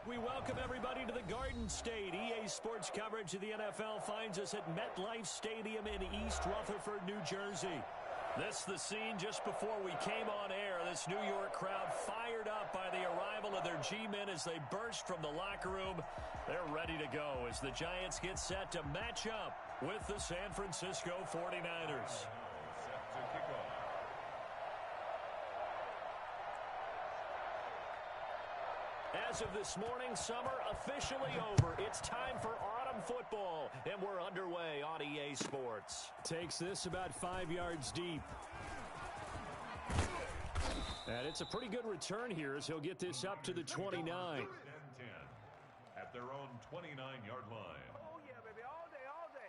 We welcome everybody to the Garden State. EA Sports coverage of the NFL finds us at MetLife Stadium in East Rutherford, New Jersey. This is the scene just before we came on air. This New York crowd fired up by the arrival of their G-men as they burst from the locker room. They're ready to go as the Giants get set to match up with the San Francisco 49ers. Set to kick off. As of this morning, summer officially over. It's time for autumn football, and we're underway on EA Sports. Takes this about 5 yards deep. And it's a pretty good return here as he'll get this up to the 29. 10-10 at their own 29-yard line. Oh, yeah, baby, all day, all day.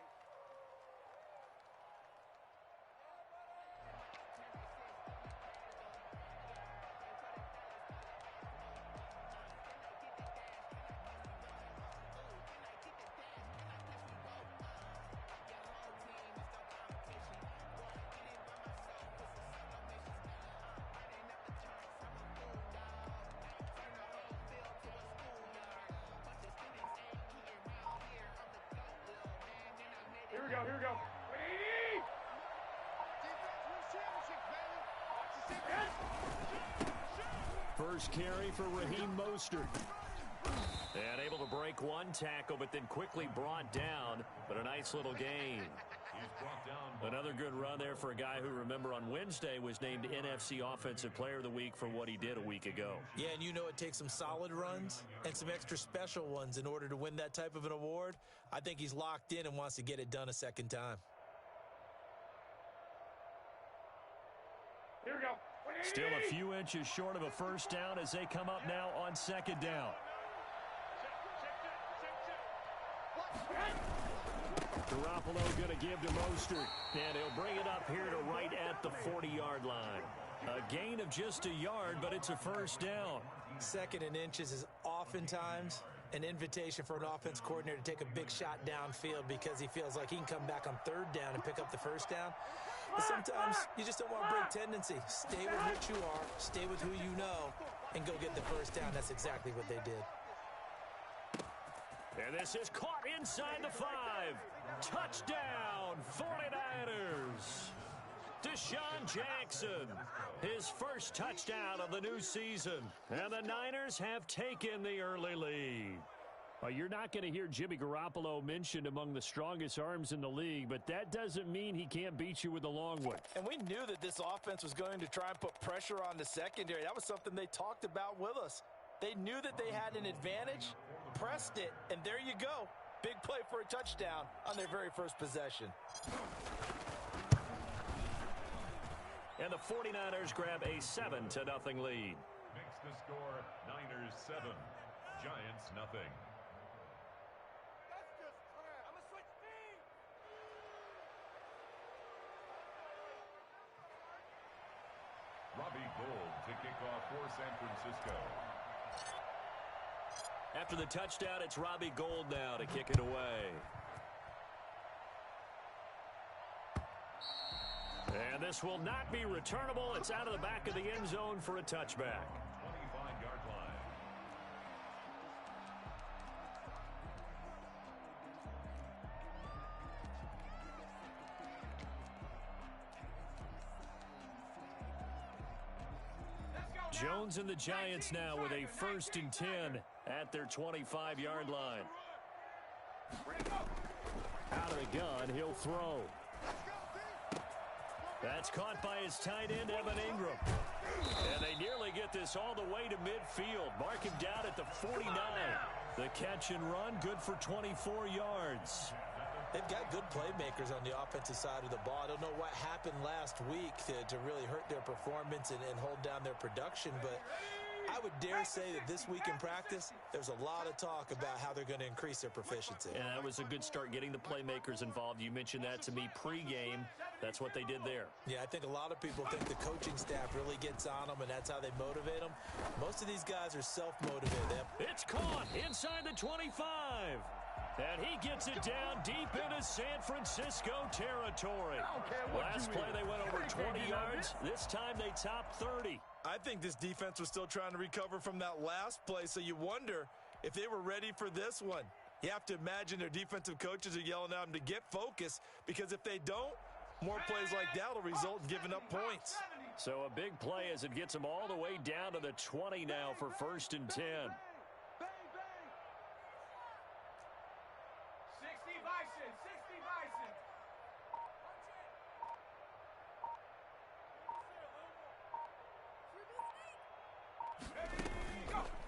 Here we go. First carry for Raheem Mostert. And able to break one tackle, but then quickly brought down. But a nice little gain. He's brought down. Another good run there for a guy who, remember, on Wednesday was named NFC Offensive Player of the Week for what he did a week ago. Yeah, and you know it takes some solid runs and some extra special ones in order to win that type of an award. I think he's locked in and wants to get it done a second time. Here we go. Still a few inches short of a first down as they come up now on second down. Garoppolo going to give to Mostert, and he'll bring it up here to right at the 40-yard line. A gain of just a yard, but it's a first down. Second and inches is oftentimes an invitation for an offense coordinator to take a big shot downfield because he feels like he can come back on third down and pick up the first down. But sometimes you just don't want to break tendency. Stay with what you are, stay with who you know, and go get the first down. That's exactly what they did. And this is caught inside the 5. Touchdown, 49ers. Deshaun Jackson, his first touchdown of the new season. And the Niners have taken the early lead. Well, you're not going to hear Jimmy Garoppolo mentioned among the strongest arms in the league, but that doesn't mean he can't beat you with a long one. And we knew that this offense was going to try and put pressure on the secondary. That was something they talked about with us. They knew that they had an advantage, pressed it, and there you go. Big play for a touchdown on their very first possession. And the 49ers grab a 7-0 lead. Makes the score Niners 7, Giants nothing. That's just crap. I'm going to switch teams. Robbie Gould to kick off for San Francisco. After the touchdown, it's Robbie Gould now to kick it away. And this will not be returnable. It's out of the back of the end zone for a touchback. 25-yard line. Jones and the Giants now with a 1st and 10 at their 25-yard line. Out of the gun, he'll throw. That's caught by his tight end, Evan Ingram. And they nearly get this all the way to midfield. Mark him down at the 49. The catch and run, good for 24 yards. They've got good playmakers on the offensive side of the ball. I don't know what happened last week to really hurt their performance and hold down their production, but I would dare say that this week in practice, there's a lot of talk about how they're going to increase their proficiency. And that was a good start getting the playmakers involved. You mentioned that to me pregame. That's what they did there. Yeah, I think a lot of people think the coaching staff really gets on them, and that's how they motivate them. Most of these guys are self-motivated. It's caught inside the 25. And he gets it down deep into San Francisco territory. Last play they went over 20 yards. This time they topped 30. I think this defense was still trying to recover from that last play, so you wonder if they were ready for this one. You have to imagine their defensive coaches are yelling at them to get focused, because if they don't, more plays like that will result in giving up points. So a big play as it gets them all the way down to the 20 now for 1st and 10. 60 Bison, 60 Bison.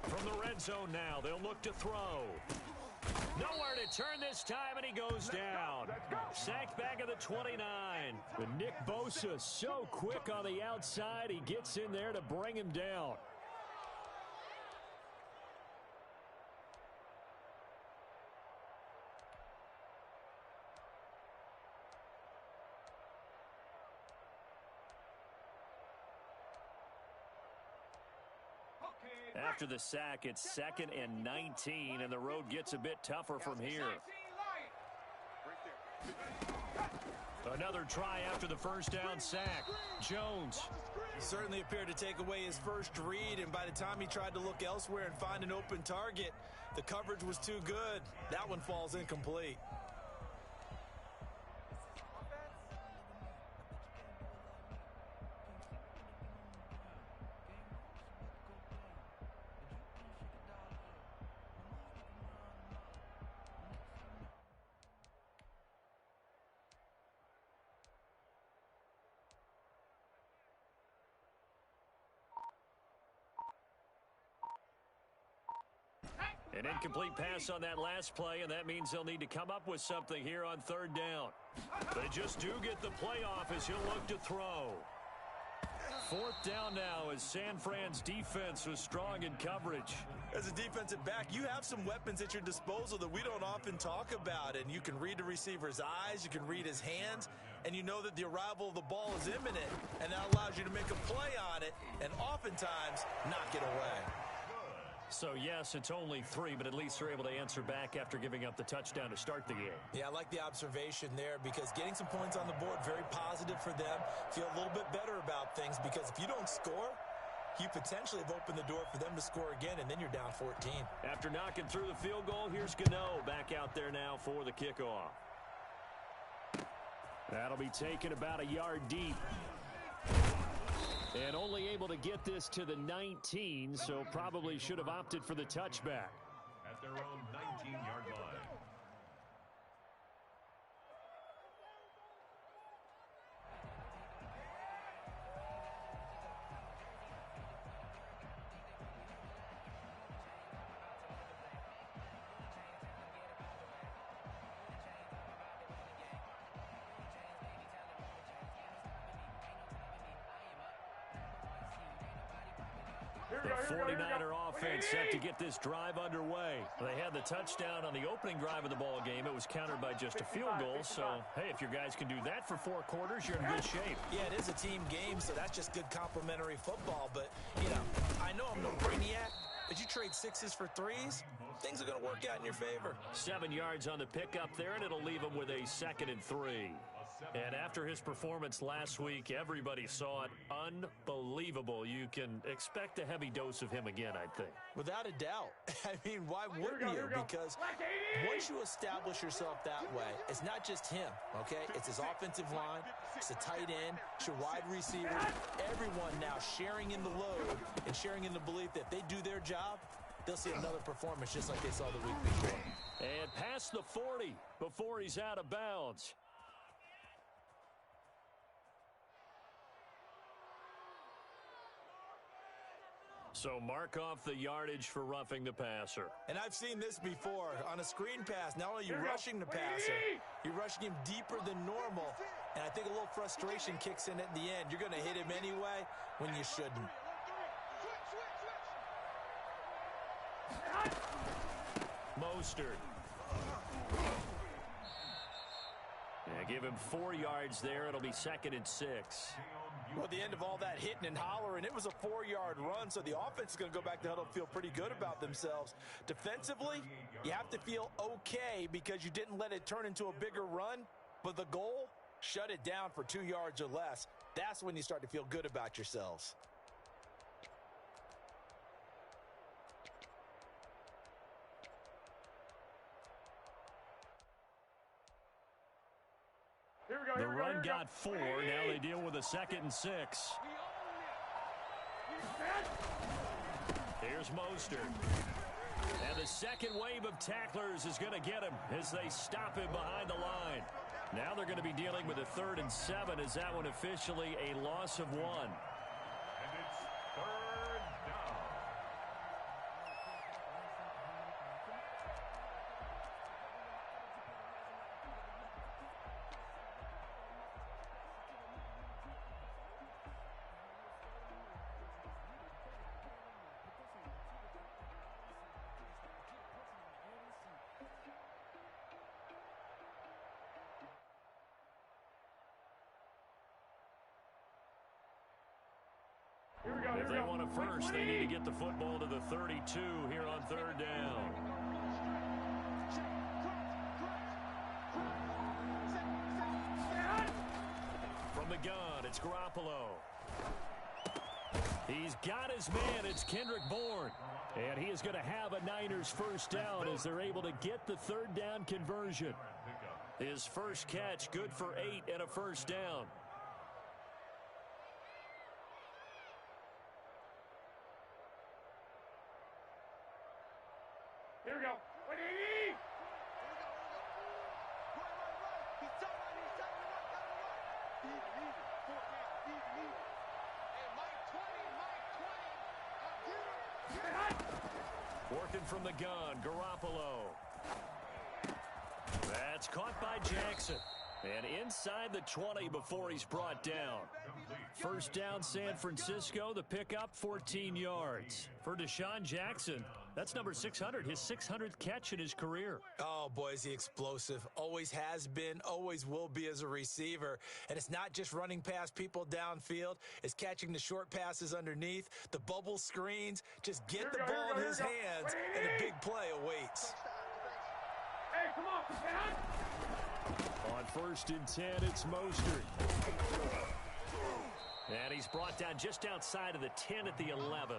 From the red zone now, they'll look to throw. Nowhere to turn this time, and he goes down. Sacked back at the 29. But Nick Bosa so quick on the outside, he gets in there to bring him down. After the sack, it's 2nd and 19, and the road gets a bit tougher from here. Another try after the first down sack. Jones. He certainly appeared to take away his first read, and by the time he tried to look elsewhere and find an open target, the coverage was too good. That one falls incomplete. An incomplete pass on that last play, and that means they'll need to come up with something here on 3rd down. They just do get the playoff as he'll look to throw. 4th down now as San Fran's defense was strong in coverage. As a defensive back, you have some weapons at your disposal that we don't often talk about, and you can read the receiver's eyes, you can read his hands, and you know that the arrival of the ball is imminent, and that allows you to make a play on it and oftentimes knock it away. So, yes, it's only 3, but at least they're able to answer back after giving up the touchdown to start the game. Yeah, I like the observation there, because getting some points on the board, very positive for them. Feel a little bit better about things, because if you don't score, you potentially have opened the door for them to score again, and then you're down 14. After knocking through the field goal, here's Gano back out there now for the kickoff. That'll be taken about a yard deep. And only able to get this to the 19, so probably should have opted for the touchback. At their own 19-yard line. The 49er offense set to get this drive underway. They had the touchdown on the opening drive of the ball game. It was countered by just a field goal. So, hey, if your guys can do that for 4 quarters, you're in good shape. Yeah, it is a team game, so that's just good complimentary football. But, you know, I know I'm no brainiac, but you trade 6s for 3s, things are going to work out in your favor. 7 yards on the pickup there, and it'll leave them with a 2nd and 3. And after his performance last week, everybody saw it. Unbelievable. You can expect a heavy dose of him again, I think. Without a doubt. I mean, why wouldn't you? Because once you establish yourself that way, it's not just him, okay? It's his offensive line, it's the tight end, it's your wide receivers. Everyone now sharing in the load and sharing in the belief that if they do their job, they'll see another performance just like they saw the week before. And past the 40 before he's out of bounds. So mark off the yardage for roughing the passer. And I've seen this before. On a screen pass, not only are you rushing the passer, you're rushing him deeper than normal. And I think a little frustration kicks in at the end. You're going to hit him anyway when you shouldn't. Mostert. Yeah, give him 4 yards there. It'll be 2nd and 6. Well, at the end of all that hitting and hollering, it was a 4-yard run, so the offense is going to go back to huddle and feel pretty good about themselves. Defensively, you have to feel okay because you didn't let it turn into a bigger run, but the goal, shut it down for 2 yards or less. That's when you start to feel good about yourselves. The run got 4. Now they deal with a 2nd and 6. Here's Mostert. And the second wave of tacklers is going to get him as they stop him behind the line. Now they're going to be dealing with a 3rd and 7 as that one officially a loss of 1. And it's 3rd down. If they want a first, they need to get the football to the 32 here on 3rd down. From the gun, it's Garoppolo. He's got his man. It's Kendrick Bourne. And he is going to have a Niners first down as they're able to get the 3rd down conversion. His first catch, good for 8 and a first down. Here we go. What do you need? Working from the gun, Garoppolo. That's caught by Jackson. And inside the 20 before he's brought down. First down, San Francisco. The pickup, 14 yards. For Deshaun Jackson, that's number 600, his 600th catch in his career. Oh, boy, is he explosive. Always has been, always will be as a receiver. And it's not just running past people downfield. It's catching the short passes underneath, the bubble screens. Just get the ball in his hands, and a big play awaits. Hey, come on, man. On 1st and 10, it's Mostert. And he's brought down just outside of the 10 at the 11.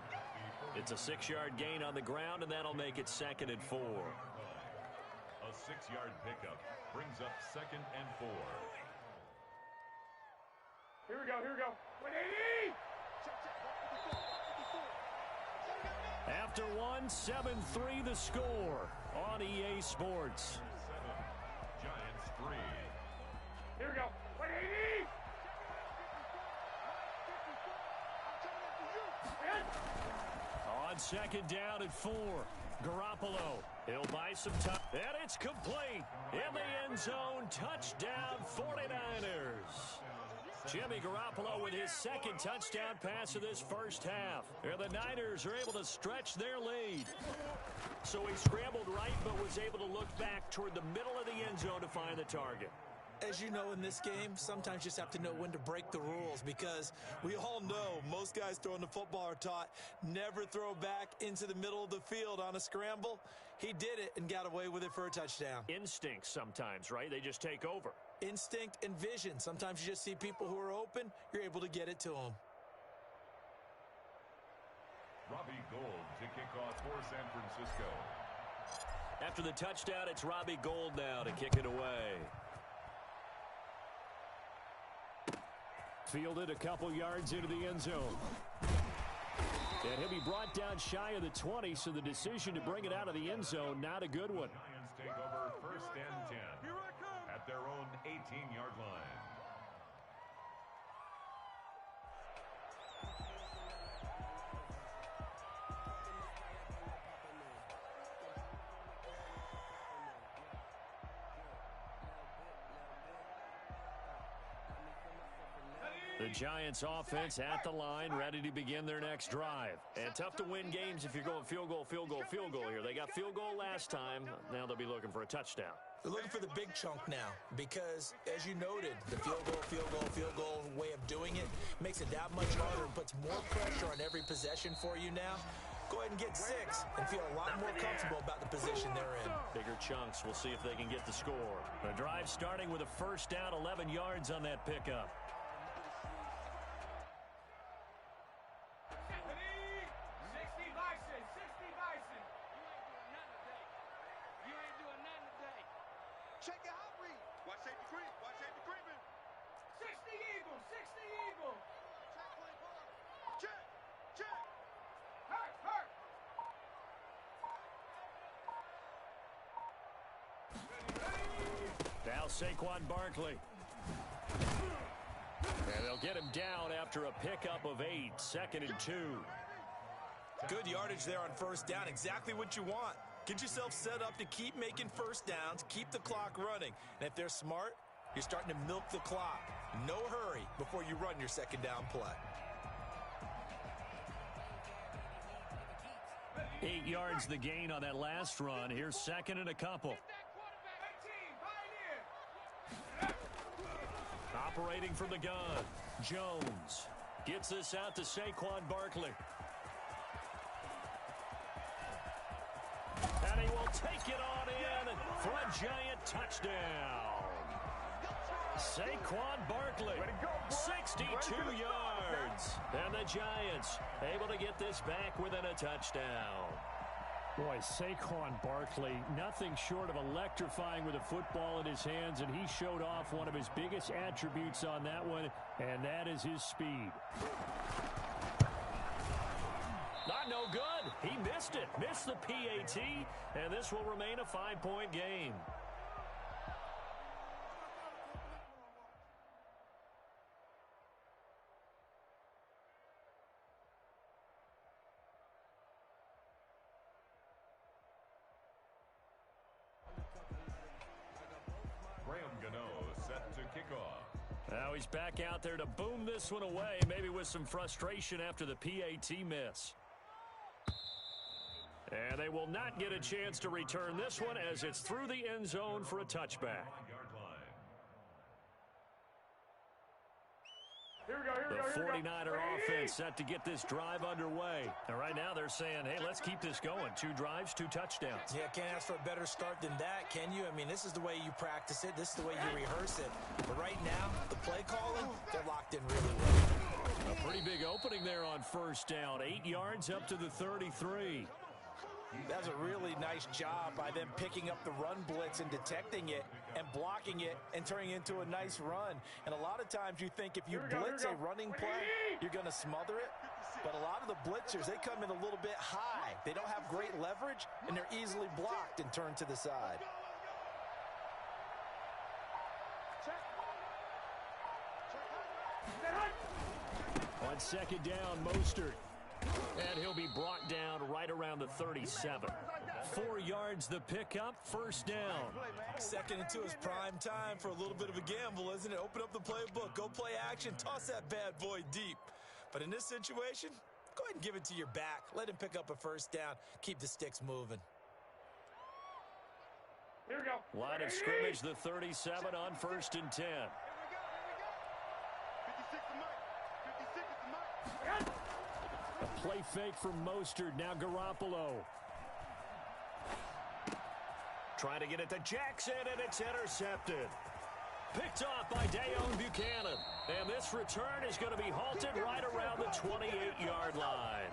It's a 6-yard gain on the ground, and that'll make it 2nd and 4. A 6-yard pickup brings up 2nd and 4. Here we go, here we go. What do you need? After 1, 7-3 the score on EA Sports. 7, Giants 3. Here we go. What do you need? On 2nd down at 4, Garoppolo. He'll buy some time. And it's complete. In the end zone, touchdown 49ers. Jimmy Garoppolo with his 2nd touchdown pass of this first half. And the Niners are able to stretch their lead. So he scrambled right, but was able to look back toward the middle of the end zone to find the target. As you know, in this game, sometimes you just have to know when to break the rules, because we all know most guys throwing the football are taught never throw back into the middle of the field on a scramble. He did it and got away with it for a touchdown. Instincts sometimes, right? They just take over. Instinct and vision. Sometimes you just see people who are open, you're able to get it to them. Robbie Gould to kick off for San Francisco. After the touchdown, it's Robbie Gould now to kick it away. Fielded a couple yards into the end zone. And he'll be brought down shy of the 20, so the decision to bring it out of the end zone, not a good one. Giants take over 1st and 10 at their own 18-yard line. The Giants offense at the line, ready to begin their next drive. And tough to win games if you're going field goal, field goal, field goal here. They got field goal last time. Now they'll be looking for a touchdown. They're looking for the big chunk now because, as you noted, the field goal way of doing it makes it that much harder and puts more pressure on every possession for you now. Go ahead and get 6 and feel a lot more comfortable about the position they're in. Bigger chunks. We'll see if they can get the score. The drive starting with a first down, 11 yards on that pickup. 60 Bison. You ain't doing nothing today. Check your hot read. Watch safety creep. Watch safety creeping. 60 Eagle, 60 Eagle. Check, check. Hurt, hurt. Now Saquon Barkley. And they'll get him down after a pickup of 8, 2nd and 2. Good yardage there on first down. Exactly what you want. Get yourself set up to keep making first downs, keep the clock running. And if they're smart, you're starting to milk the clock. No hurry before you run your second down play. 8 yards the gain on that last run. Here's 2nd and a couple. Operating from the gun, Jones gets this out to Saquon Barkley. And he will take it on in for a giant touchdown. Saquon Barkley, 62 yards. And the Giants able to get this back within a touchdown. Boy, Saquon Barkley, nothing short of electrifying with a football in his hands, and he showed off one of his biggest attributes on that one, and that is his speed. Not no good. He missed it. Missed the PAT, and this will remain a 5-point game. Set to kick off. Now he's back out there to boom this one away, maybe with some frustration after the PAT miss. And they will not get a chance to return this one as it's through the end zone for a touchback. The 49er offense set to get this drive underway. And right now they're saying, hey, let's keep this going. 2 drives, 2 touchdowns. Yeah, can't ask for a better start than that, can you? I mean, this is the way you practice it. This is the way you rehearse it. But right now, the play calling, they're locked in really well. A pretty big opening there on first down. 8 yards up to the 33. That was a really nice job by them picking up the run blitz and detecting it and blocking it and turning it into a nice run. And a lot of times you think if you blitz a running play, you're going to smother it. But a lot of the blitzers, they come in a little bit high. They don't have great leverage, and they're easily blocked and turned to the side. On second down, Mostert. And he'll be brought down right around the 37. 4 yards the pickup, first down. 2nd and 2 is prime time for a little bit of a gamble, isn't it? Open up the playbook, go play action, toss that bad boy deep. But in this situation, go ahead and give it to your back. Let him pick up a first down. Keep the sticks moving. Here we go. Line of scrimmage, the 37 on 1st and 10. 56 is Mike. 56 is Mike. A play fake from Mostert, now Garoppolo. Trying to get it to Jackson, and it's intercepted. Picked off by Dayon Buchanan. And this return is going to be halted right around the 28-yard line.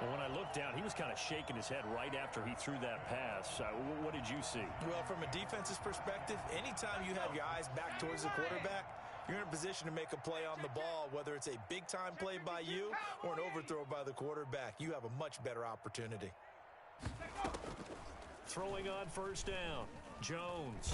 Well, when I looked down, he was kind of shaking his head right after he threw that pass. What did you see? Well, from a defense's perspective, anytime you have your eyes back towards the quarterback, you're in a position to make a play on the ball, whether it's a big-time play by you or an overthrow by the quarterback. You have a much better opportunity. Throwing on first down, Jones.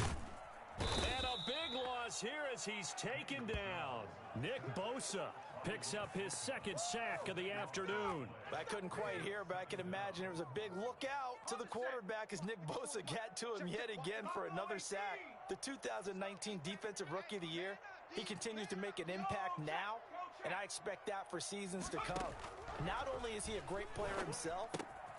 And a big loss here as he's taken down. Nick Bosa picks up his 2nd sack of the afternoon. I couldn't quite hear, but I can imagine there was a big look out to the quarterback as Nick Bosa got to him yet again for another sack. The 2019 Defensive Rookie of the Year, he continues to make an impact now, and I expect that for seasons to come. Not only is he a great player himself,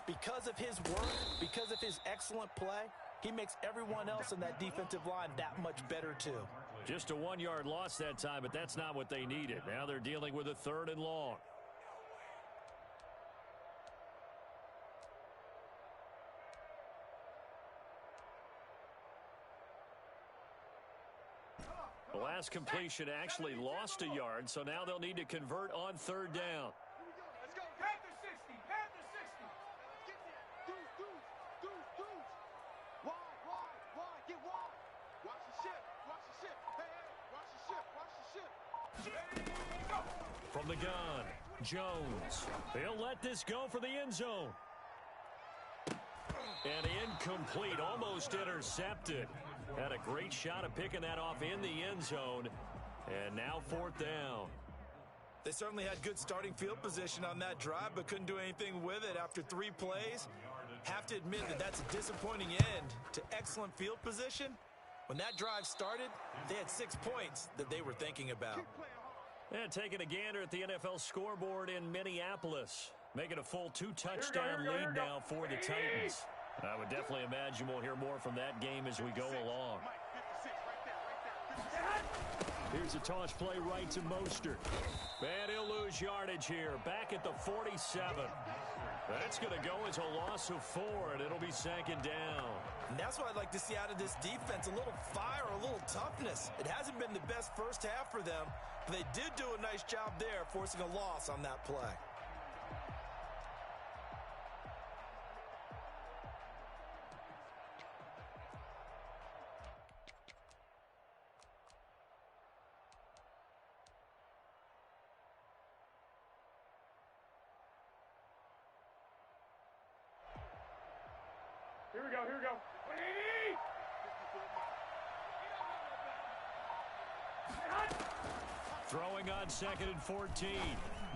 because of his work, because of his excellent play, he makes everyone else in that defensive line that much better too. Just a 1-yard loss that time, but that's not what they needed. Now they're dealing with a 3rd and long. The last completion actually lost a yard, so now they'll need to convert on 3rd down. Let's go. Panther 60. Panther 60. Deuce. Wide. Get wide. Watch the ship. Hey, watch the ship. From the gun, Jones. He'll let this go for the end zone. And incomplete, almost intercepted. Had a great shot at picking that off in the end zone. And now 4th down. They certainly had good starting field position on that drive, but couldn't do anything with it after 3 plays. Have to admit that that's a disappointing end to excellent field position. When that drive started, they had 6 points that they were thinking about. And taking a gander at the NFL scoreboard in Minneapolis. Making a full 2-touchdown lead now for the Titans. I would definitely imagine we'll hear more from that game as we go along. Here's a toss play right to Mostert. And he'll lose yardage here. Back at the 47. That's going to go as a loss of 4, and it'll be 2nd down. And that's what I'd like to see out of this defense, a little fire, a little toughness. It hasn't been the best first half for them, but they did do a nice job there, forcing a loss on that play. Here we go, here we go. Throwing on 2nd and 14.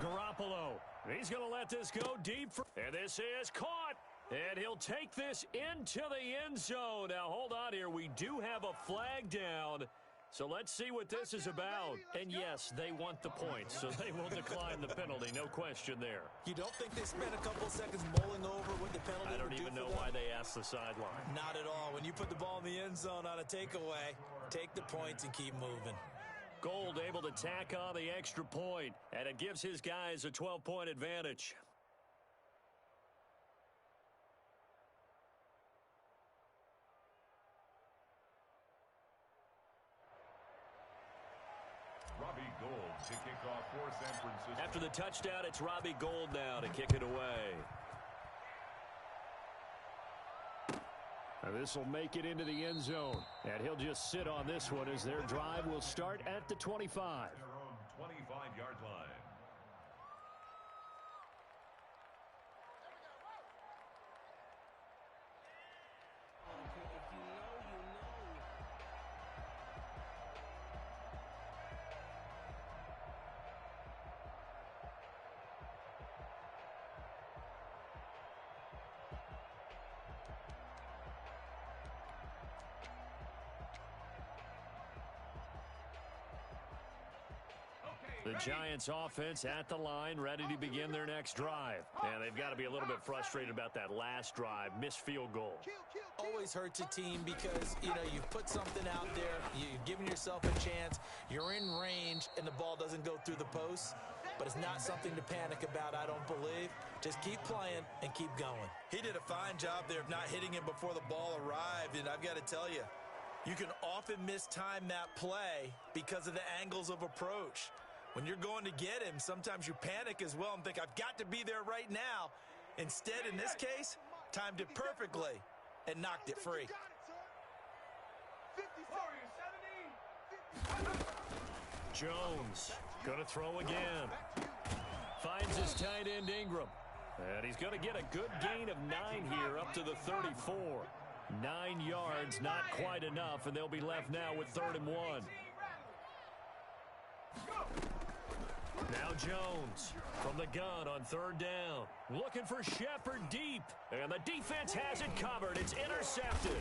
Garoppolo. He's going to let this go deep. And this is caught. And he'll take this into the end zone. Now, hold on here. We do have a flag down. So let's see what this is about. And yes, they want the points, so they will decline the penalty. No question there. You don't think they spent a couple seconds mulling over what the penalty I don't would do even for know them? why they asked the sideline. Not at all. When you put the ball in the end zone on a takeaway, take the points and keep moving. Gold able to tack on the extra point, and it gives his guys a 12-point advantage. Robbie Gould to kick off for San Francisco. After the touchdown, it's Robbie Gould now to kick it away. This will make it into the end zone, and he'll just sit on this one as their drive will start at the 25. Their own 25-yard line. The Giants offense at the line, ready to begin their next drive. And they've got to be a little bit frustrated about that last drive, missed field goal. Always hurts a team because, you know, you put something out there, you're giving yourself a chance, you're in range, and the ball doesn't go through the posts. But it's not something to panic about, I don't believe. Just keep playing and keep going. He did a fine job there of not hitting him before the ball arrived, and I've got to tell you, you can often mistime that play because of the angles of approach. When you're going to get him, sometimes you panic as well and think, I've got to be there right now. Instead, in this case, timed it perfectly and knocked it free. Jones going to throw again. Finds his tight end Ingram. And he's going to get a good gain of 9 here up to the 34. 9 yards, not quite enough, and they'll be left now with 3rd and 1. Now Jones from the gun on 3rd down. Looking for Shepard deep. And the defense has it covered. It's intercepted.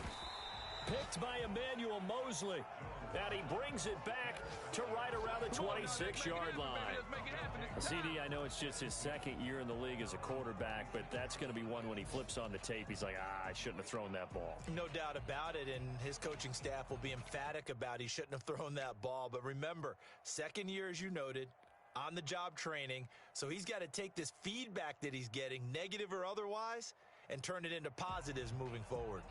Picked by Emmanuel Mosley. And he brings it back to right around the 26-yard line. CD, I know it's just his 2nd year in the league as a quarterback, but that's going to be one when he flips on the tape. He's like, I shouldn't have thrown that ball. No doubt about it, and his coaching staff will be emphatic about he shouldn't have thrown that ball. But remember, 2nd year, as you noted, on-the-job training, so he's got to take this feedback that he's getting, negative or otherwise, and turn it into positives moving forward.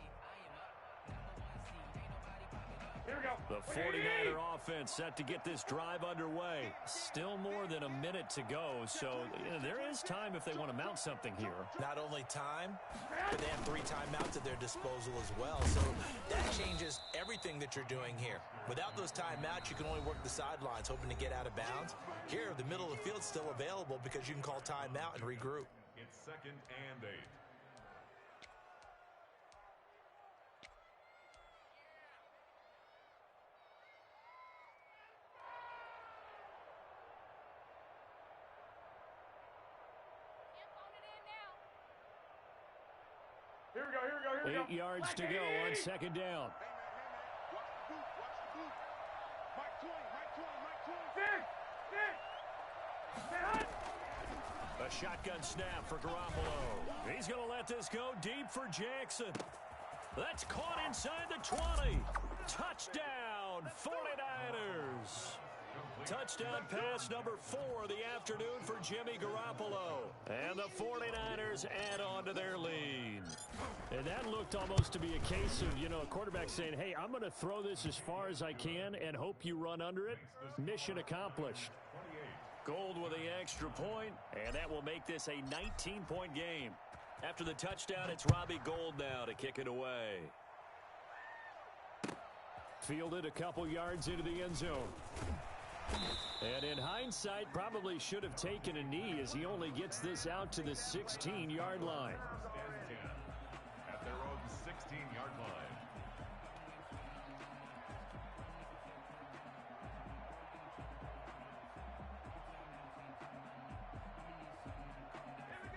The 49er offense set to get this drive underway. Still more than a minute to go, so there is time if they want to mount something here. Not only time, but they have 3 timeouts at their disposal as well. So that changes everything that you're doing here. Without those timeouts, you can only work the sidelines, hoping to get out of bounds. Here, the middle of the field's still available because you can call timeout and regroup. It's 2nd and 8. Here we go. 8 yards to go on 2nd down. A shotgun snap for Garoppolo. He's going to let this go deep for Jackson. That's caught inside the 20. Touchdown, 49ers. Touchdown pass number 4 of the afternoon for Jimmy Garoppolo. And the 49ers add on to their lead. And that looked almost to be a case of, a quarterback saying, hey, I'm going to throw this as far as I can and hope you run under it. Mission accomplished. Gold with the extra point, and that will make this a 19-point game. After the touchdown, it's Robbie Gould now to kick it away. Fielded a couple yards into the end zone. And in hindsight, probably should have taken a knee as he only gets this out to the 16-yard line. At their own 16-yard line.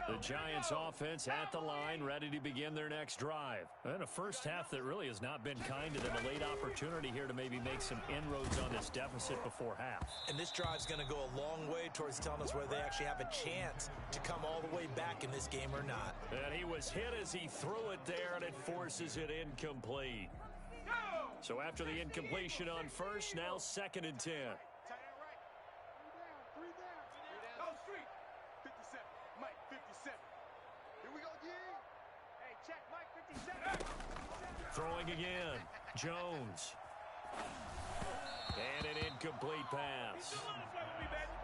The Giants offense at the line, ready to begin their next drive. And a first half that really has not been kind to them. A late opportunity here to maybe make some inroads on this deficit before half. And this drive's going to go a long way towards telling us whether they actually have a chance to come all the way back in this game or not. And he was hit as he threw it there, and it forces it incomplete. So after the incompletion on first, now 2nd and 10. Throwing again, Jones. And an incomplete pass.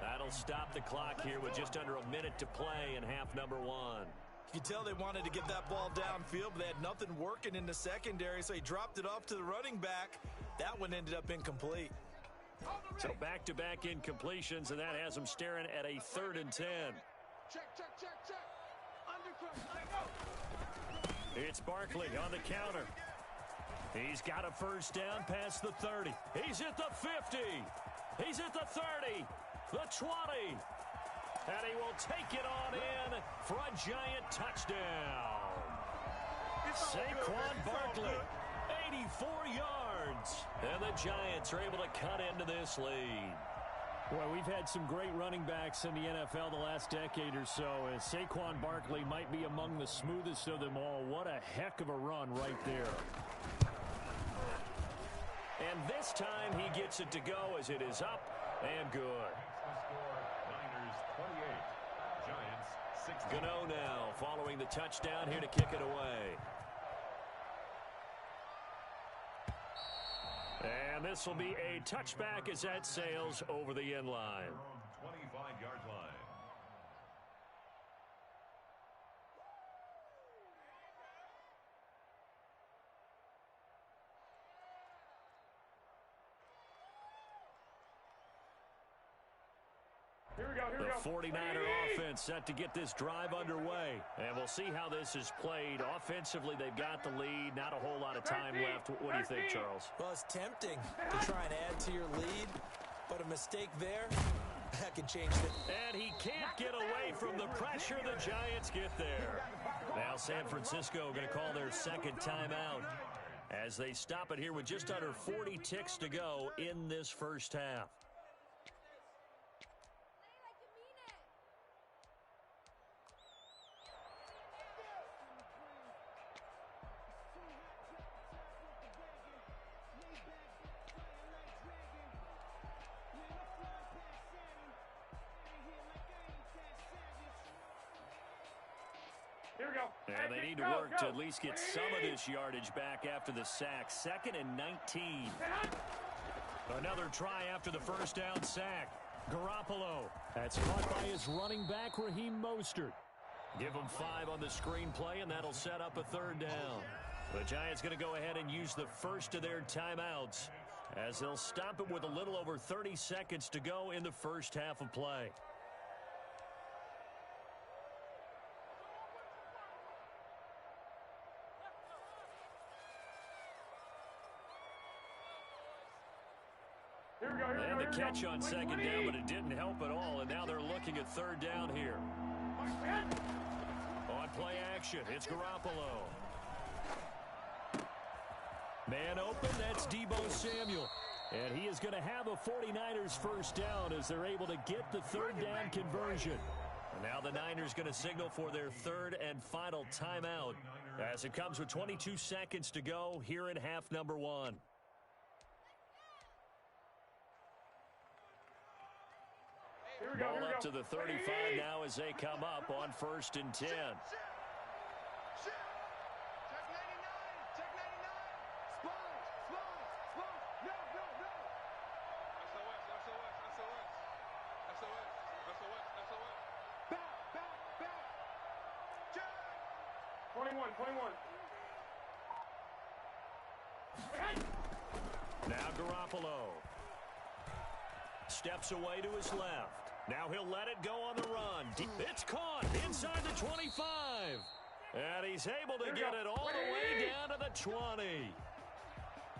That'll stop the clock here with just under a minute to play in half number 1. You can tell they wanted to get that ball downfield, but they had nothing working in the secondary, so he dropped it off to the running back. That one ended up incomplete. So back-to-back incompletions, and that has them staring at a 3rd and 10. Check. It's Barkley on the counter. He's got a first down past the 30. He's at the 50. He's at the 30. The 20. And he will take it on in for a giant touchdown. Saquon Barkley, 84 yards. And the Giants are able to cut into this lead. Boy, we've had some great running backs in the NFL the last decade or so, and Saquon Barkley might be among the smoothest of them all. What a heck of a run right there. And this time he gets it to go as it is up and good. The score, Niners 28, Giants 16. Gano now following the touchdown here to kick it away. And this will be a touchback as that sails over the end line. 25-yard line. The 49er offense set to get this drive underway. And we'll see how this is played. Offensively, they've got the lead. Not a whole lot of time left. What do you think, Charles? Well, it's tempting to try and add to your lead, but a mistake there, that can change it. And he can't get away from the pressure. The Giants get there. Now San Francisco going to call their 2nd timeout as they stop it here with just under 40 ticks to go in this first half. Here we go. And they need to work to at least get some of this yardage back after the sack. 2nd and 19. Another try after the first down sack. Garoppolo. That's caught by his running back, Raheem Mostert. Give him 5 on the screenplay, and that'll set up a 3rd down. The Giants going to go ahead and use the first of their timeouts as they'll stop it with a little over 30 seconds to go in the first half of play. And the catch on 2nd down, but it didn't help at all, and now they're looking at 3rd down here. On play action, it's Garoppolo. Man open, that's Deebo Samuel. And he is going to have a 49ers first down as they're able to get the 3rd down conversion. And now the Niners going to signal for their 3rd and final timeout as it comes with 22 seconds to go here in half number 1. Ball up to the 35 now as they come up on 1st and 10. Now Garoppolo steps away to his left. Now he'll let it go on the run. It's caught inside the 25. And he's able to get it all the way down to the 20.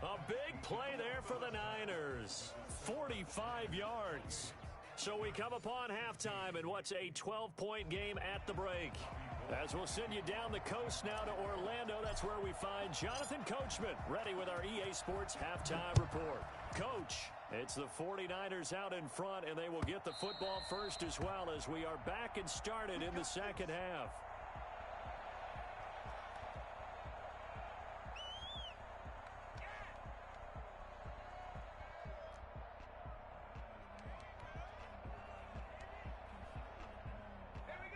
A big play there for the Niners. 45 yards. So we come upon halftime in what's a 12-point game at the break. As we'll send you down the coast now to Orlando, that's where we find Jonathan Coachman ready with our EA Sports Halftime Report. Coach, it's the 49ers out in front, and they will get the football first as well as we are back and started in the second half.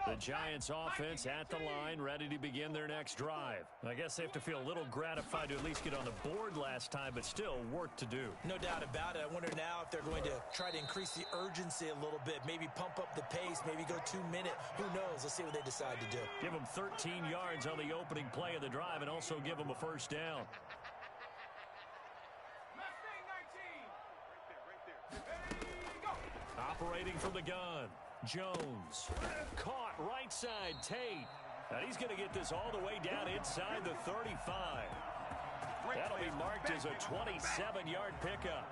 The Giants offense at the line, ready to begin their next drive. I guess they have to feel a little gratified to at least get on the board last time, but still work to do. No doubt about it. I wonder now if they're going to try to increase the urgency a little bit, maybe pump up the pace, maybe go 2 minute. Who knows? Let's see what they decide to do. Give them 13 yards on the opening play of the drive and also give them a first down. Operating from the gun. Jones caught right side Tate, and he's going to get this all the way down inside the 35. That'll be marked as a 27-yard pickup.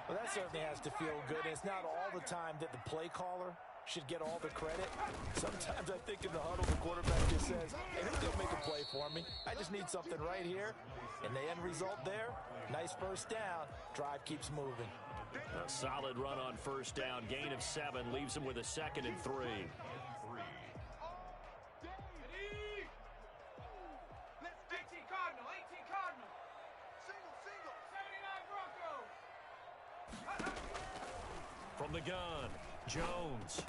Well, that certainly has to feel good. It's not all the time that the play caller should get all the credit. Sometimes I think in the huddle the quarterback just says, hey, who's going to make a play for me? I just need something right here. And the end result there, nice first down. Drive keeps moving. A solid run on first down. Gain of 7 leaves him with a 2nd and 3. From the gun, Jones.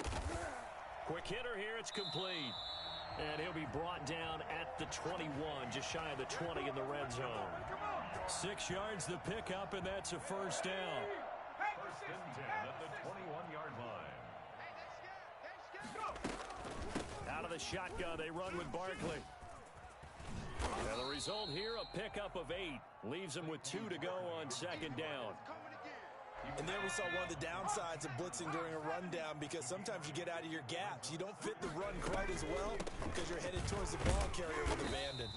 Quick hitter here, it's complete. And he'll be brought down at the 21, just shy of the 20 in the red zone. 6 yards the pickup, and that's a first down. 1st and 10 at the 21-yard line. Out of the shotgun, they run with Barkley. And the result here, a pickup of 8. Leaves him with 2 to go on 2nd down. And there we saw one of the downsides of blitzing during a rundown, because sometimes you get out of your gaps. You don't fit the run quite as well because you're headed towards the ball carrier with abandon.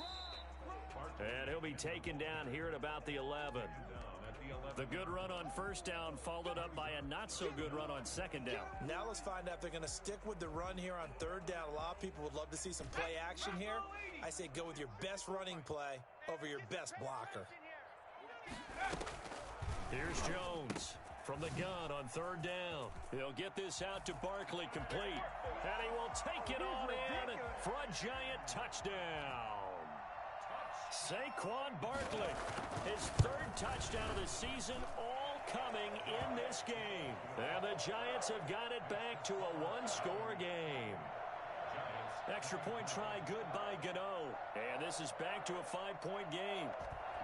And he'll be taken down here at about the 11. The good run on first down followed up by a not-so-good run on 2nd down. Now let's find out if they're going to stick with the run here on 3rd down. A lot of people would love to see some play action here. I say go with your best running play over your best blocker. Here's Jones from the gun on 3rd down. He'll get this out to Barkley, complete. And he will take it on in for a Giant touchdown. Saquon Barkley, his 3rd touchdown of the season, all coming in this game. And the Giants have got it back to a 1-score game. Giants Extra point try good by Gano. And this is back to a 5-point game.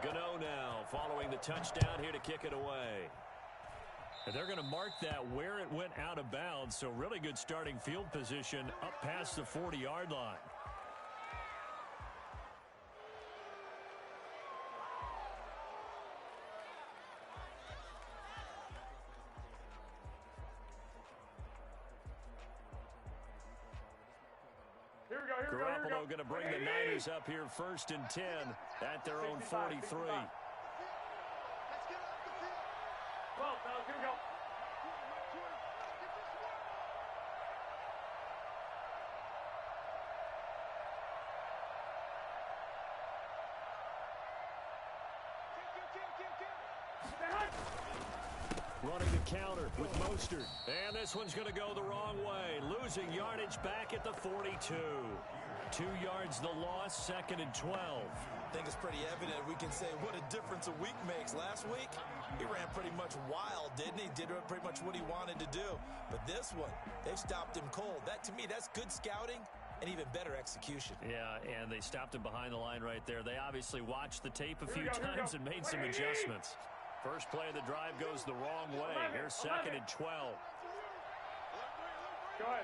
Gano now following the touchdown here to kick it away. And they're going to mark that where it went out of bounds. So really good starting field position up past the 40-yard line. Garoppolo going to bring the Niners up here 1st and 10 at their own 43. Let's get off the field. Well, here we go. Running the counter with Mostert. And this one's going to go the wrong way. Losing yardage back at the 42. 2 yards the loss, 2nd and 12. I think it's pretty evident we can say what a difference a week makes. Last week, he ran pretty much wild, didn't he? Did pretty much what he wanted to do. But this one, they stopped him cold. That, to me, that's good scouting and even better execution. Yeah, and they stopped him behind the line right there. They obviously watched the tape a few times and made some adjustments. First play of the drive goes the wrong way. Here's 2nd and 12. Go ahead.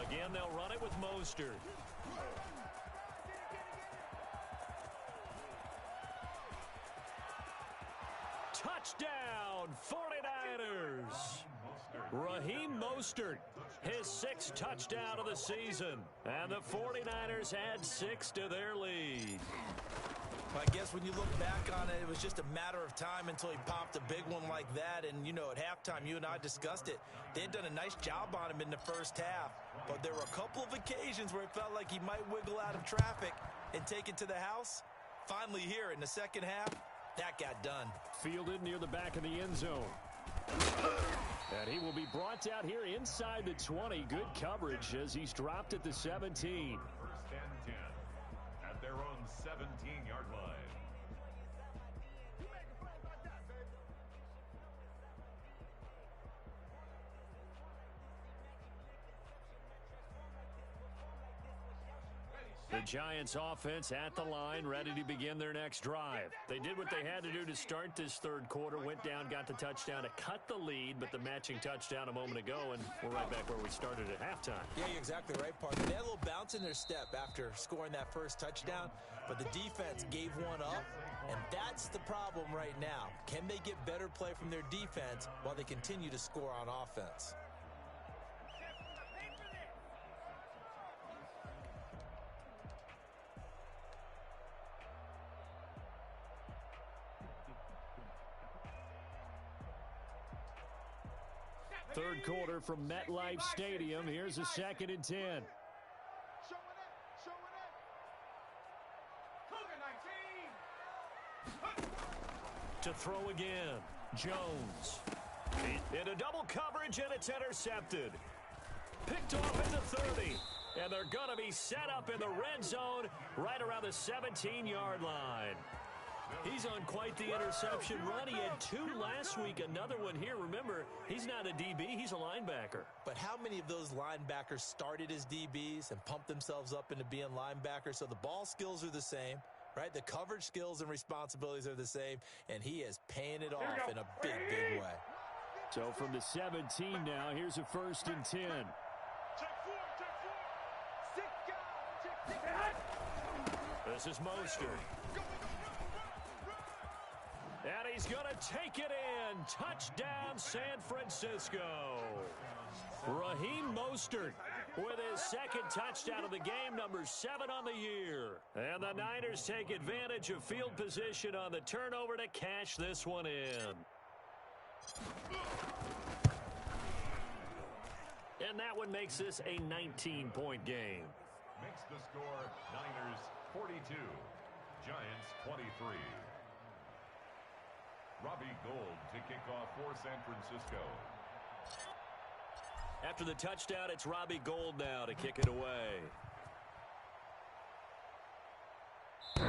Again, they'll run it with Mostert. Touchdown, 49ers. Raheem Mostert, his 6th touchdown of the season. And the 49ers add 6 to their lead. I guess when you look back on it, it was just a matter of time until he popped a big one like that. And, you know, at halftime, you and I discussed it. They had done a nice job on him in the first half. But there were a couple of occasions where it felt like he might wiggle out of traffic and take it to the house. Finally here in the second half, that got done. Fielded near the back of the end zone. And he will be brought out here inside the 20. Good coverage as he's dropped at the 17. 1st and 10 at their own 17-yard line. The Giants offense at the line, ready to begin their next drive. They did what they had to do to start this third quarter, went down, got the touchdown to cut the lead, but the matching touchdown a moment ago, and we're right back where we started at halftime. Yeah, you're exactly right, partner. They had a little bounce in their step after scoring that first touchdown, but the defense gave one up, and that's the problem right now. Can they get better play from their defense while they continue to score on offense? Third quarter from MetLife Stadium. Here's a 2nd and 10. Show it up. Cougar 19. To throw again, Jones. Into double coverage, and it's intercepted. Picked off at the 30. And they're going to be set up in the red zone right around the 17-yard line. He's on quite the interception run. He had 2 last week, another one here. Remember, he's not a DB, he's a linebacker. But how many of those linebackers started as DBs and pumped themselves up into being linebackers? So the ball skills are the same, right? The coverage skills and responsibilities are the same, and he is paying it off in a big, big way. So from the 17 now, here's a 1st and 10. This is Mostert. And he's going to take it in. Touchdown, San Francisco. Raheem Mostert with his 2nd touchdown of the game, number 7 on the year. And the Niners take advantage of field position on the turnover to cash this one in. And that one makes this a 19-point game. Makes the score Niners 42, Giants 23. Robbie Gould to kick off for San Francisco. After the touchdown, it's Robbie Gould now to kick it away. The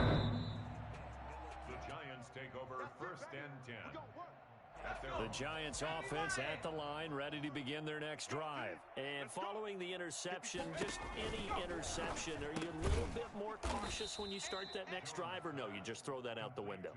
Giants take over 1st and 10. The Giants offense at the line, ready to begin their next drive. And following the interception, just any interception, are you a little bit more cautious when you start that next drive, or no, you just throw that out the window?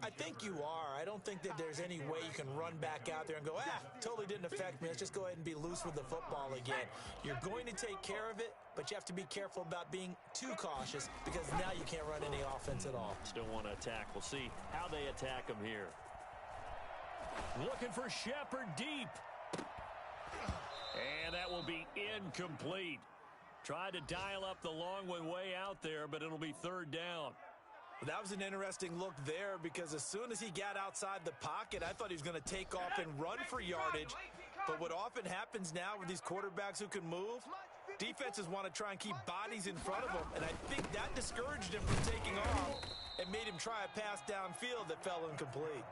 I think you are. I don't think that there's any way you can run back out there and go, totally didn't affect me. Let's just go ahead and be loose with the football again. You're going to take care of it, but you have to be careful about being too cautious because now you can't run any offense at all. Still want to attack. We'll see how they attack them here. Looking for Shepard deep. And that will be incomplete. Tried to dial up the long one way out there, but it'll be third down. That was an interesting look there because as soon as he got outside the pocket, I thought he was going to take off and run for yardage. But what often happens now with these quarterbacks who can move, defenses want to try and keep bodies in front of them. And I think that discouraged him from taking off and made him try a pass downfield that fell incomplete.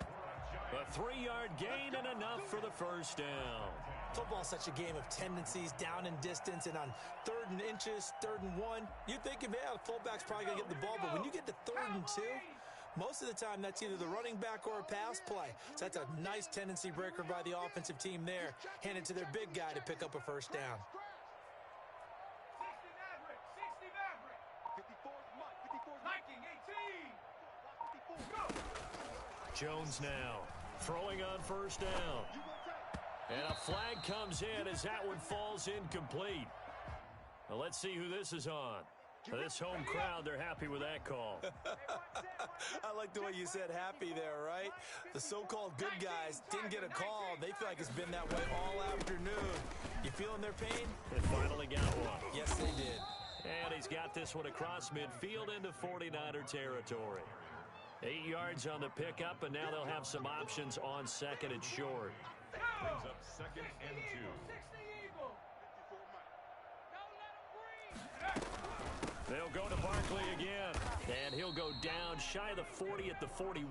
A 3-yard gain and enough for the first down. Football's such a game of tendencies, down and distance, and on 3rd and inches, 3rd and 1, you think, the fullback's probably going to get the ball, but when you get to 3rd and 2, most of the time that's either the running back or a pass play. So that's a nice tendency breaker by the offensive team there, handed to their big guy to pick up a first down. 60 Jones now throwing on first down. And a flag comes in as that one falls incomplete. Well, let's see who this is on. This home crowd, they're happy with that call. I like the way you said happy there, right? The so-called good guys didn't get a call. They feel like it's been that way all afternoon. You feeling their pain? They finally got one. Yes, they did. And he's got this one across midfield into 49er territory. 8 yards on the pickup, and now they'll have some options on 2nd and short. Brings up 2nd and 2. They'll go to Barkley again, and he'll go down shy of the 40 at the 41.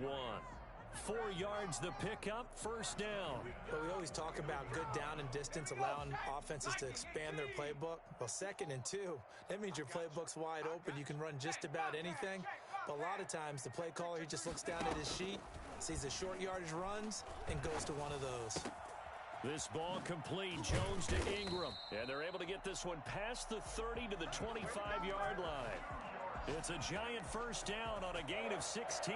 4 yards the pickup, first down. Well, we always talk about good down and distance, allowing offenses to expand their playbook. Well, 2nd and 2, that means your playbook's wide open. You can run just about anything. But a lot of times, the play caller, he just looks down at his sheet, sees the short yardage runs, and goes to one of those. This ball complete, Jones to Ingram. And they're able to get this one past the 30 to the 25-yard line. It's a giant first down on a gain of 16.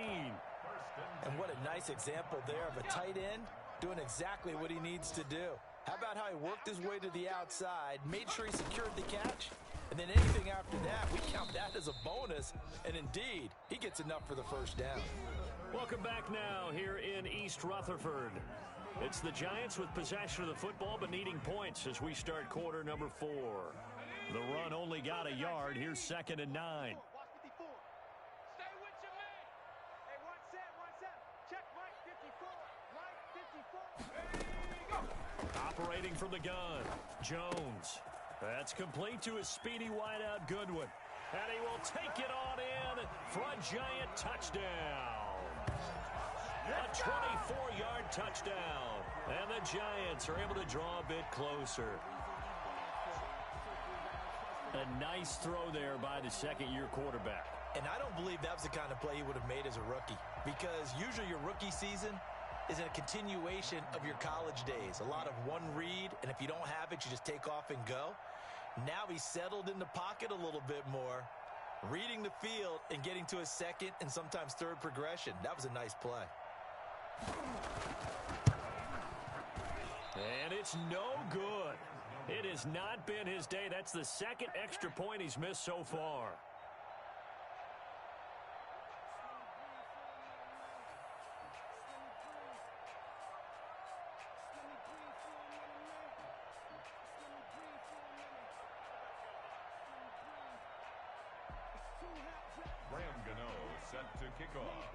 And what a nice example there of a tight end doing exactly what he needs to do. How about how he worked his way to the outside, made sure he secured the catch, and then anything after that, we count that as a bonus. And indeed, he gets enough for the first down. Welcome back now here in East Rutherford. It's the Giants with possession of the football, but needing points as we start quarter number 4. The run only got a yard. Here's 2nd and 9. Operating from the gun, Jones. That's complete to his speedy wideout Goodwin. And he will take it on in for a Giant touchdown. A 24-yard touchdown. And the Giants are able to draw a bit closer. A nice throw there by the second-year quarterback. And I don't believe that was the kind of play he would have made as a rookie. Because usually your rookie season is a continuation of your college days. A lot of one read, and if you don't have it, you just take off and go. Now he's settled in the pocket a little bit more, reading the field and getting to his 2nd and sometimes 3rd progression. That was a nice play. And it's no good. It has not been his day. That's the 2nd extra point he's missed so far. Set to kick off.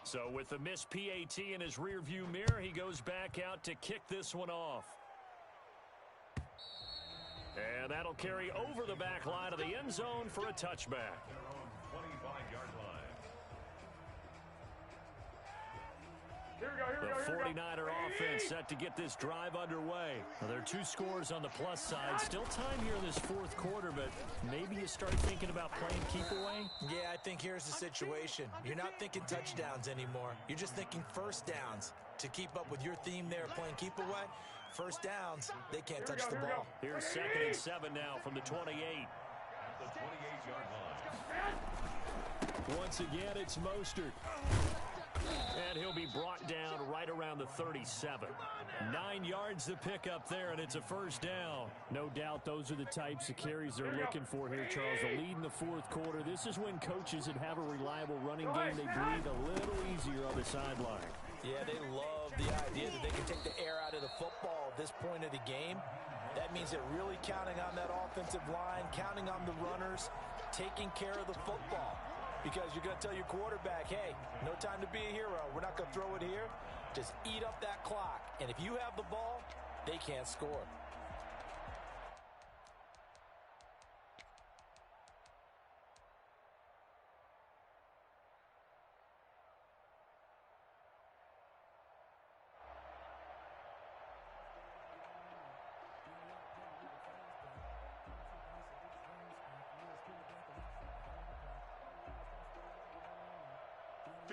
So with the missed PAT in his rearview mirror, he goes back out to kick this one off. And that'll carry over the back line of the end zone for a touchback. 25-yard line. The 49er offense set to get this drive underway. Well, there are 2 scores on the plus side. Still time here in this fourth quarter, but maybe you start thinking about playing keep away? Yeah, I think here's the situation. You're not thinking touchdowns anymore. You're just thinking first downs. To keep up with your theme there, playing keep away, first downs, they can't touch the ball. Here's 2nd and 7 now from the 28. At the 28-yard line. Once again, it's Mostert. And he'll be brought down right around the 37. 9 yards to pick up there, and it's a first down. No doubt those are the types of carries they're looking for here, Charles. A lead in the fourth quarter. This is when coaches that have a reliable running game, they breathe a little easier on the sideline. Yeah, they love the idea that they can take the air out of the football at this point of the game. That means they're really counting on that offensive line, counting on the runners, taking care of the football. Because you're going to tell your quarterback, hey, no time to be a hero. We're not going to throw it here. Just eat up that clock. And if you have the ball, they can't score.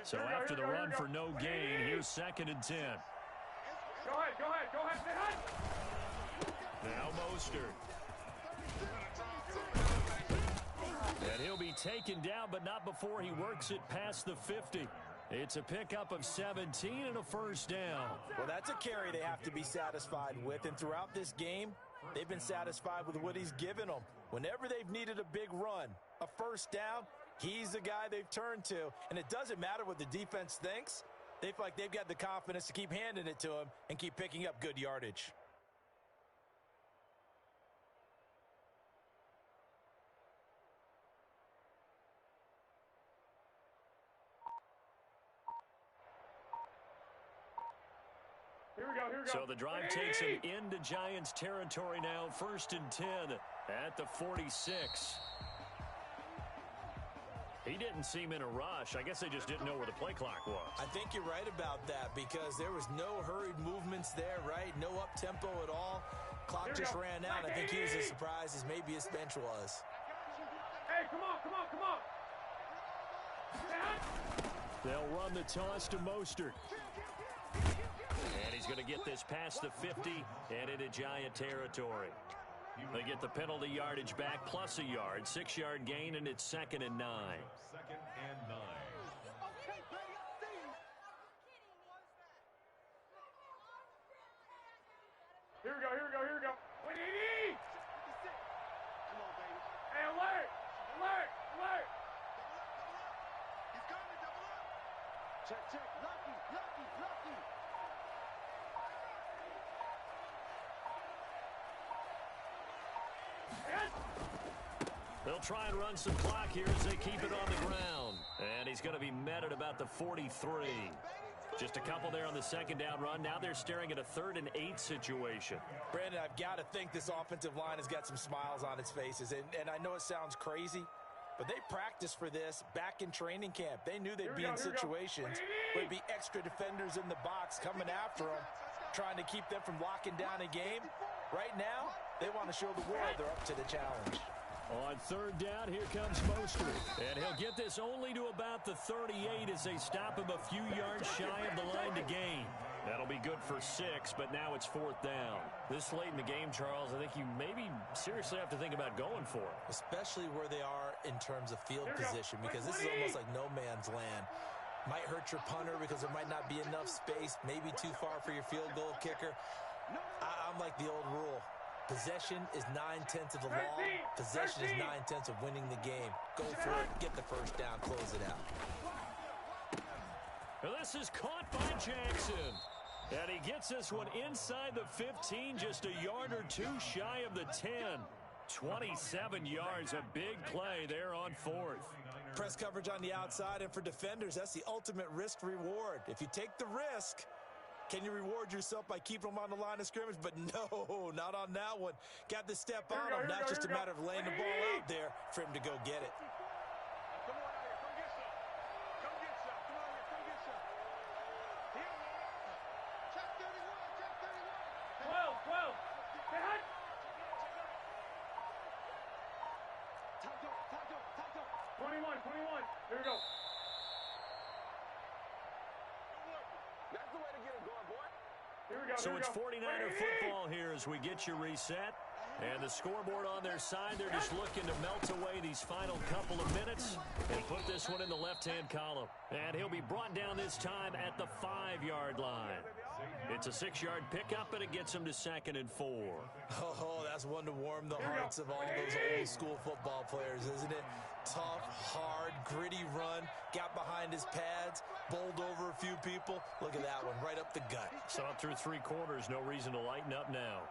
So after the run for no gain, here's 2nd and 10. Go ahead. Now Mostert. And he'll be taken down, but not before he works it past the 50. It's a pickup of 17 and a first down. Well, that's a carry they have to be satisfied with. And throughout this game, they've been satisfied with what he's given them. Whenever they've needed a big run, a first down, he's the guy they've turned to. And it doesn't matter what the defense thinks. They feel like they've got the confidence to keep handing it to him and keep picking up good yardage. Here we go. So the drive takes him into Giants territory now. 1st and 10 at the 46. He didn't seem in a rush. I guess they just didn't know where the play clock was. I think you're right about that because there was no hurried movements there, right? No up-tempo at all. Clock just ran out. I think he was as surprised as maybe his bench was. Hey, come on. They'll run the toss to Mostert. And he's going to get this past the 50 and into Giant territory. They get the penalty yardage back plus a yard. 6-yard gain, and it's 2nd and 9. 2nd and 9. Here we go. What do you need? Come on, baby. Hey, alert. He's coming, double up. Check. Lucky. They'll try and run some clock here as they keep it on the ground. And he's going to be met at about the 43. Just a couple there on the 2nd down run. Now they're staring at a 3rd and 8 situation. Brandon, I've got to think this offensive line has got some smiles on its faces. And I know it sounds crazy, but they practiced for this back in training camp. They knew they'd be in situations where there'd be extra defenders in the box coming after them, trying to keep them from locking down a game. Right now, they want to show the world they're up to the challenge. On 3rd down, here comes Mostert. And he'll get this only to about the 38 as they stop him a few yards shy of the line to gain. That'll be good for 6, but now it's 4th down. This late in the game, Charles, I think you maybe seriously have to think about going for it. Especially where they are in terms of field position, because this is almost like no man's land. Might hurt your punter because there might not be enough space, maybe too far for your field goal kicker. I'm like the old rule. Possession is 9/10 of the law. Possession is 9/10 of winning the game. Go for it. Get the first down. Close it out. Well, this is caught by Jackson. And he gets this one inside the 15, just a yard or two shy of the 10. 27 yards, a big play there on 4th. Press coverage on the outside, and for defenders, that's the ultimate risk-reward. If you take the risk, can you reward yourself by keeping them on the line of scrimmage? But no, not on that one. Got to step on them. Now it's just a matter of laying the ball out there for him to go get it. Come on out here. Come get some. Come get some. Come on here. Come get some. Here. Here we go. That's the way to get it going, boy. Here we go. So it's 49er football here as we get you reset. And the scoreboard on their side, they're just looking to melt away these final couple of minutes and put this one in the left-hand column. And he'll be brought down this time at the 5-yard line. It's a 6-yard pickup, and it gets him to 2nd and 4. Oh, that's one to warm the hearts of all those old-school football players, isn't it? Tough, hard, gritty run, got behind his pads, bowled over a few people. Look at that one, right up the gut. Saw it through 3 quarters, no reason to lighten up now.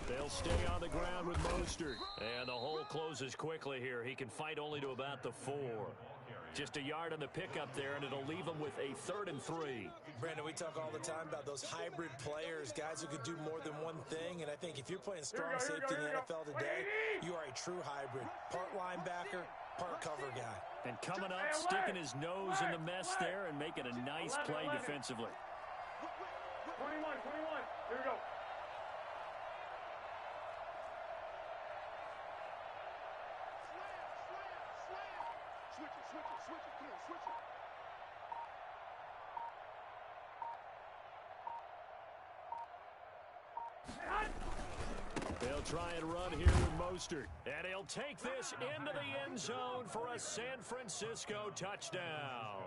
They'll stay on the ground with Mostert. And the hole closes quickly here. He can fight only to about the 4. Just a yard on the pickup there, and it'll leave him with a 3rd and 3. Brandon, we talk all the time about those hybrid players, guys who could do more than one thing. And I think if you're playing strong safety in the NFL today, you are a true hybrid. Part linebacker, part cover guy. And coming up, sticking his nose in the mess there and making a nice play defensively. 21. Here we go. Switch it. Come on, switch it. They'll try and run here with Mostert. And he'll take this into the end zone for a San Francisco touchdown.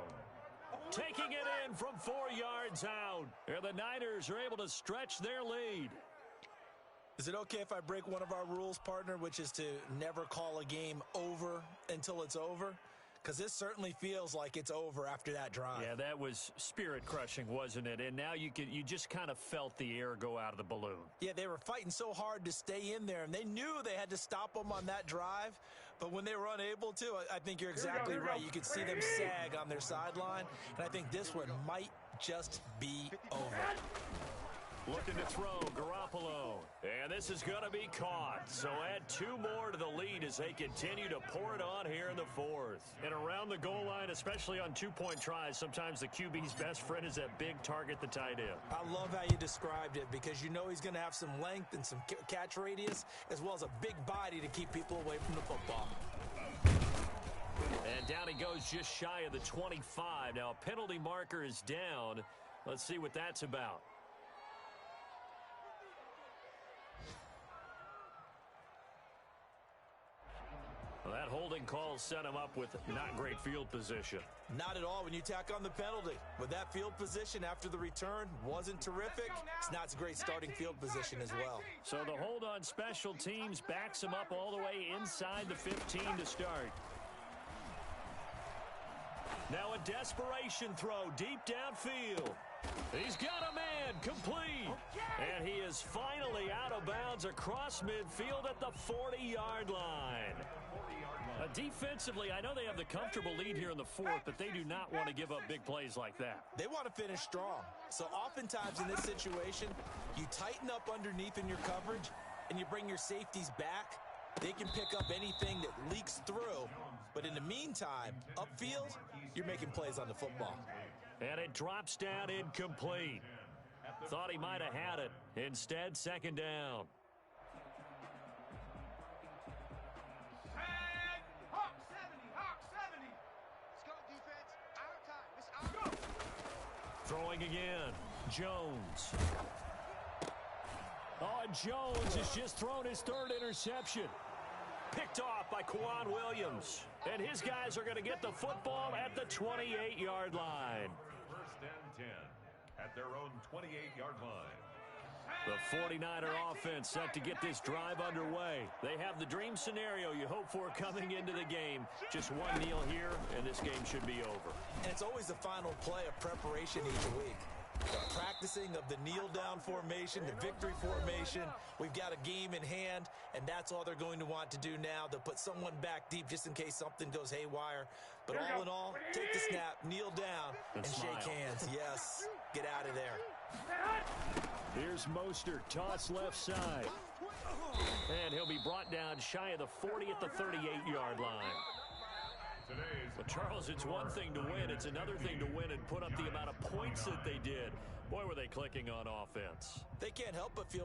Taking it in from 4 yards out. And the Niners are able to stretch their lead. Is it okay if I break one of our rules, partner, which is to never call a game over until it's over? Because this certainly feels like it's over after that drive. Yeah, that was spirit-crushing, wasn't it? And now you just kind of felt the air go out of the balloon. Yeah, they were fighting so hard to stay in there, and they knew they had to stop them on that drive. But when they were unable to, I think you're exactly right. You could see them sag on their sideline, and I think this one might just be over. Looking to throw, Garoppolo. And this is going to be caught. So add 2 more to the lead as they continue to pour it on here in the 4th. And around the goal line, especially on 2-point tries, sometimes the QB's best friend is that big target, the tight end. I love how you described it because you know he's going to have some length and some catch radius as well as a big body to keep people away from the football. And down he goes just shy of the 25. Now a penalty marker is down. Let's see what that's about. Well, that holding call set him up with not great field position. Not at all when you tack on the penalty. With that field position after the return wasn't terrific. It's not a great starting field position as well. So the hold on special teams backs him up all the way inside the 15 to start. Now a desperation throw deep downfield. He's got a man, complete. And he is finally out of bounds across midfield at the 40-yard line. Defensively, I know they have the comfortable lead here in the 4th, but they do not want to give up big plays like that. They want to finish strong. So oftentimes in this situation, you tighten up underneath in your coverage, and you bring your safeties back. They can pick up anything that leaks through. But in the meantime, upfield, you're making plays on the football. And it drops down incomplete. Thought he might have had it. Instead, 2nd down. Throwing again. Jones. Oh, and Jones has just thrown his 3rd interception. Picked off by Quan Williams. And his guys are going to get the football at the 28-yard line. 1st and 10 at their own 28-yard line. The 49er offense set to get this drive underway. They have the dream scenario you hope for coming into the game. Just one kneel here, and this game should be over. And it's always the final play of preparation each week. Practicing of the kneel-down formation, the victory formation. We've got a game in hand, and that's all they're going to want to do now. They'll put someone back deep just in case something goes haywire. But all in all, take the snap, kneel down, and shake hands. Yes, get out of there. Here's Mostert, toss left side. And he'll be brought down shy of the 40 at the 38-yard line. But, Charles, it's one thing to win. It's another thing to win and put up the amount of points that they did. Boy, were they clicking on offense. They can't help but feel